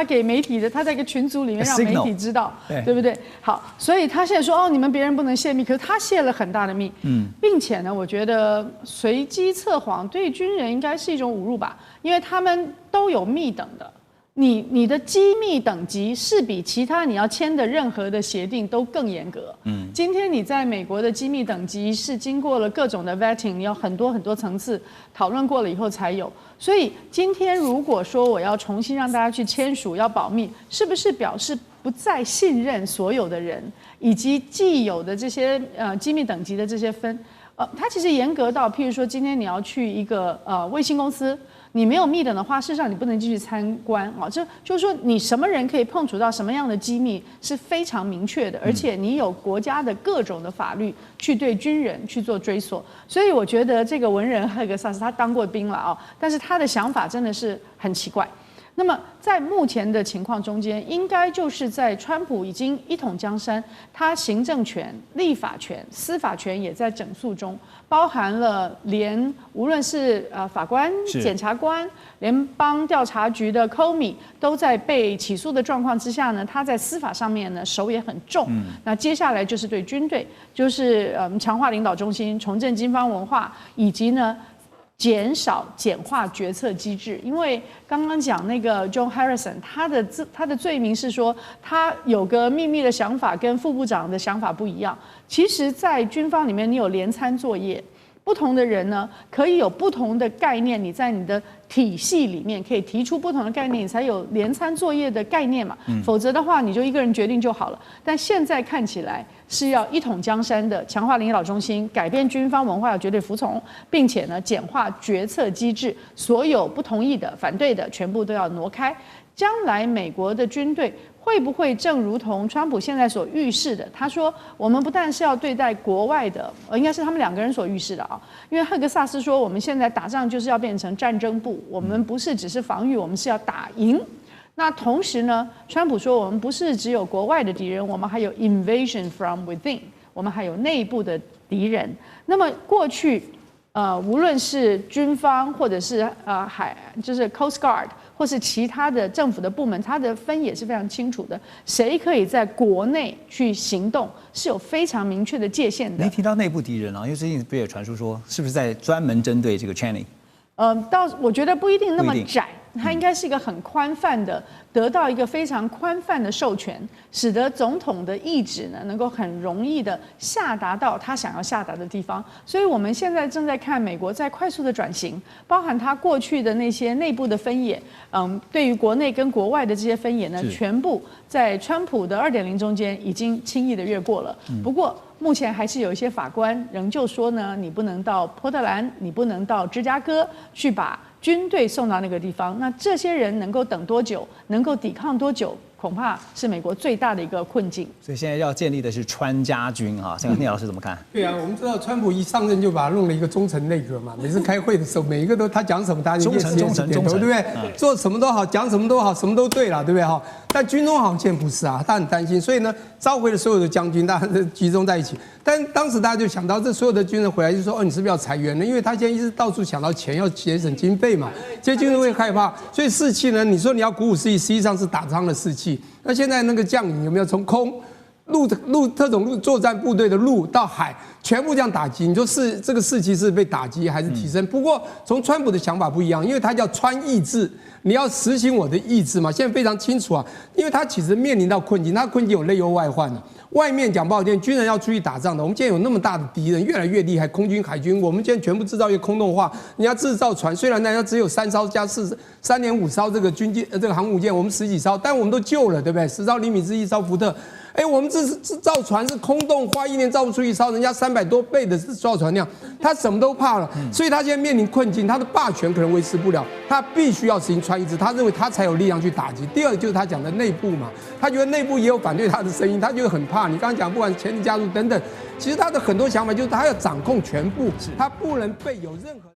给媒体的，他在一个群组里面让媒体知道，对不对？好，所以他现在说你们别人不能泄密，可是他泄了很大的密，并且呢，我觉得随机测谎对军人应该是一种侮辱吧，因为他们都有密等的。你的机密等级是比其他你要签的任何的协定都更严格。今天你在美国的机密等级是经过了各种的 vetting， 你要很多层次讨论过了以后才有。所以今天如果说我要重新让大家去签署要保密，是不是表示不再信任所有的人，以及既有的这些机密等级的这些分？它其实严格到，譬如说今天你要去一个卫星公司。你没有密等的话，事实上你不能继续参观啊。这就是说，你什么人可以碰触到什么样的机密是非常明确的，而且你有国家的各种的法律去对军人去做追索。所以我觉得这个文人赫格萨斯他当过兵了啊，但是他的想法真的是很奇怪。那么在目前的情况中间，应该就是在川普已经一统江山，他行政权、立法权、司法权也在整肃中，包含了无论是法官、检察官、联邦调查局的 Comey 都在被起诉的状况之下呢，他在司法上面呢手也很重。那接下来就是对军队，就是强化领导中心、重振军方文化，以及呢。简化决策机制，因为刚刚讲那个 John Harrison， 他的罪名是说他有个秘密的想法跟副部长的想法不一样。其实，在军方里面，你有连参作业，不同的人呢可以有不同的概念，你在你的体系里面可以提出不同的概念，你才有连参作业的概念嘛。否则的话，你就一个人决定就好了。但现在看起来是要一统江山的，强化领导中心，改变军方文化，要绝对服从，并且呢简化决策机制，所有不同意的、反对的全部都要挪开。将来美国的军队会不会正如同川普现在所预示的？他说，我们不但是要对待国外的，应该是他们两个人所预示的啊。因为赫格萨斯说，我们现在打仗就是要变成战争部，我们不是只是防御，我们是要打赢。那同时呢，川普说，我们不是只有国外的敌人，我们还有 invasion from within， 我们还有内部的敌人。那么过去，无论是军方或者是就是 Coast Guard。或是其他的政府的部门，它的分野是非常清楚的。谁可以在国内去行动，是有非常明确的界限的。没提到内部敌人啊，因为最近不也传出说，是不是在专门针对这个 Cheney？我觉得不一定那么不一定窄，它应该是一个很宽泛的，得到一个非常宽泛的授权，使得总统的意志呢能够很容易的下达到他想要下达的地方。所以我们现在正在看美国在快速的转型，包含他过去的那些内部的分野，对于国内跟国外的这些分野呢，全部在川普的2.0中间已经轻易的越过了。不过目前还是有一些法官仍旧说呢，你不能到波特兰，你不能到芝加哥去把军队送到那个地方。那这些人能够等多久，能够抵抗多久，恐怕是美国最大的一个困境。所以现在要建立的是川家军哈，这个聂老师怎么看？对啊，我们知道川普一上任就把他弄了一个忠诚内阁嘛，每次开会的时候，每一个都他讲什么他就忠诚，点头，对不对？做什么都好，讲什么都好，什么都对了，对不对哈？但军中好像现在不是啊，他很担心，所以呢，召回了所有的将军，大家集中在一起。但当时大家就想到，这所有的军人回来就说：“哦，你是不是要裁员呢？”因为他现在一直到处想到钱，要节省经费嘛，这些军人会害怕，所以士气呢，你说你要鼓舞士气，实际上是打仗的士气。那现在那个将领有没有从空？特种作战部队的陆到海，全部这样打击，你说这个士气是被打击还是提升？不过从川普的想法不一样，因为他叫川意志，你要实行我的意志嘛。现在非常清楚啊，因为他其实面临到困境，他困境有内忧外患啊。外面讲不好听，军人要出去打仗的，我们现在有那么大的敌人，越来越厉害，空军、海军，我们现在全部制造一个空洞化。人家制造船，虽然人家只有3艘加3.5艘这个这个航母舰，我们10几艘，但我们都救了，对不对？10艘厘米之1艘福特。我们这造船是空洞，花1年造不出一艘，人家300多倍的造船量，他什么都怕了，所以他现在面临困境，他的霸权可能维持不了，他必须要实行川意志，他认为他才有力量去打击。第二个就是他讲的内部嘛，他觉得内部也有反对他的声音，他就很怕。你刚刚讲不管前提加入等等，其实他的很多想法就是他要掌控全部，他不能被有任何。